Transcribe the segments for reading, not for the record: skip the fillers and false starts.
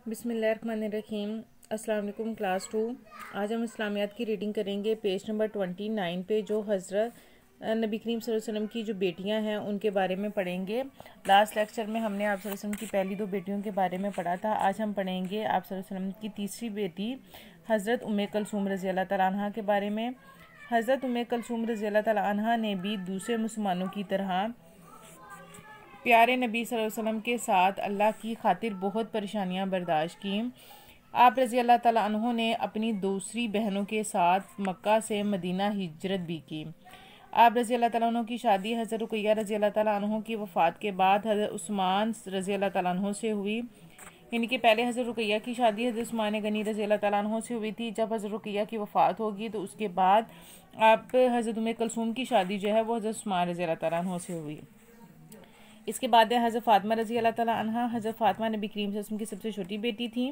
बिस्मिल्लाहिर्रहमानिर्रहीम। अस्सलाम वालेकुम क्लास 2। आज हम इस्लामियात की रीडिंग करेंगे पेज नंबर 29 पे, जो हज़रत नबी करीम सल्लल्लाहु अलैहि वसल्लम की जो बेटियां हैं उनके बारे में पढ़ेंगे। लास्ट लेक्चर में हमने आप सल्लल्लाहु अलैहि वसल्लम की पहली दो बेटियों के बारे में पढ़ा था। आज हम पढ़ेंगे आप सल्लल्लाहु अलैहि वसल्लम की तीसरी बेटी हज़रत उम्मे कुलसूम रज़ी अल्लाह तआला अन्हा के बारे में। हज़रत उम्मे कुलसूम रज़ी अल्लाह तआला अन्हा ने भी दूसरे मुसलमानों की तरह प्यारे नबी सल्लल्लाहु अलैहि वसल्लम के साथ अल्लाह की खातिर बहुत परेशानियां बर्दाश्त की। आप रज़ी अल्लाह तआला अन्हों ने अपनी दूसरी बहनों के साथ मक्का से मदीना हिजरत भी की। आप रज़ी अल्लाह तआला अन्हों की शादी हज़रत रुक़ैया रज़ी अल्लाह तआला अन्हों की वफ़ात के बाद हज़रत उस्मान रज़ी अल्लाह तआला अन्हों से हुई। यानी कि पहले हज़रत रुक़ैया की शादी हज़रत उस्मान गनी रज़ी अल्लाह तआला अन्हों से हुई थी। जब हज़रत रुक़ैया की वफ़ात होगी तो उसके बाद आप हज़रत उम्मे कुलसूम की शादी जो है वो हज़रत उस्मान रज़ी अल्लाह तआला अन्हों से हुई। इसके बाद है हज़रत फ़ातिमा रज़ी अल्लाह तआला अन्हा। हज़रत फ़ातिमा नबी करीम सल्लल्लाहु अलैहि वसल्लम की सबसे छोटी बेटी थी।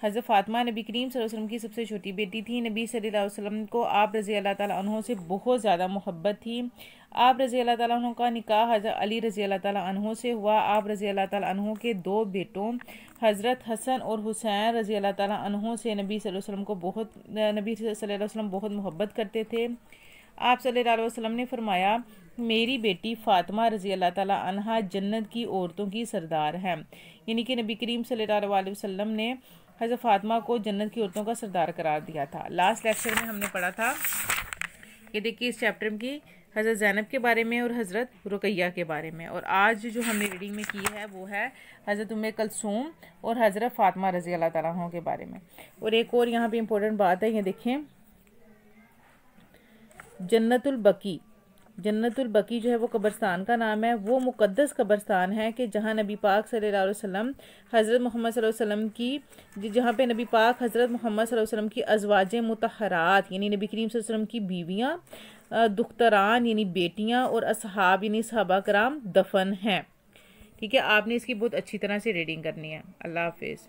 हज़रत फ़ातिमा नबी करीम सल्लल्लाहु अलैहि वसल्लम की सबसे छोटी बेटी थी। नबी सल्लल्लाहु अलैहि वसल्लम को आप रज़ी अल्लाह तआला अन्हों से बहुत ज़्यादा मोहब्बत थी। आप रज़ी अल्लाह तआला अन्हों का निकाह हज़रत अली रज़ी अल्लाह तआला अन्हों से हुआ। आप रज़ी अल्लाह तआला अन्हों के दो बेटों हज़रत हसन और हुसैन रज़ी अल्लाह तआला अन्हों से नबी सल्लल्लाहु अलैहि वसल्लम बहुत मोहब्बत करते थे। आप सल्लल्लाहु अलैहि वसल्लम ने फरमाया, मेरी बेटी फ़ातिमा रज़ी अल्लाह तआला अन्हा जन्नत की औरतों की सरदार हैं। यानी कि नबी करीम सल्लल्लाहु अलैहि वसल्लम ने हज़रत फ़ातिमा को जन्नत की औरतों का सरदार करार दिया था। लास्ट लेक्चर में हमने पढ़ा था, ये देखिए इस चैप्टर की हज़रत ज़ैनब के बारे में और हज़रत रुक़ैया के बारे में। और आज जो हमने रीडिंग में की है वो है हज़रत उम्मे कुलसूम और हज़रत फ़ातिमा रज़ी अल्लाह तआला अन्हा के बारे में। और एक और यहाँ पे इम्पोर्टेंट बात है, ये देखें, जन्नतुल बकी जो है वो कब्रस्तान का नाम है। वो मुक़द्दस कब्रस्तान है कि जहाँ नबी पाक सल्लल्लाहु अलैहि वसल्लम हज़रत मोहम्मद सल्लल्लाहु अलैहि वसल्लम की, जहाँ पे नबी पाक हज़रत मोहम्मद सल्लल्लाहु अलैहि वसल्लम की अज़वाजे मुतहरात यानी नबी करीम सल्लल्लाहु अलैहि वसल्लम की बीवियाँ, दुख्तरान यानी बेटियाँ और असहाब यानी सहाबा कराम दफन हैं। ठीक है, आपने इसकी बहुत अच्छी तरह से रीडिंग करनी है। अल्लाह हाफिज़।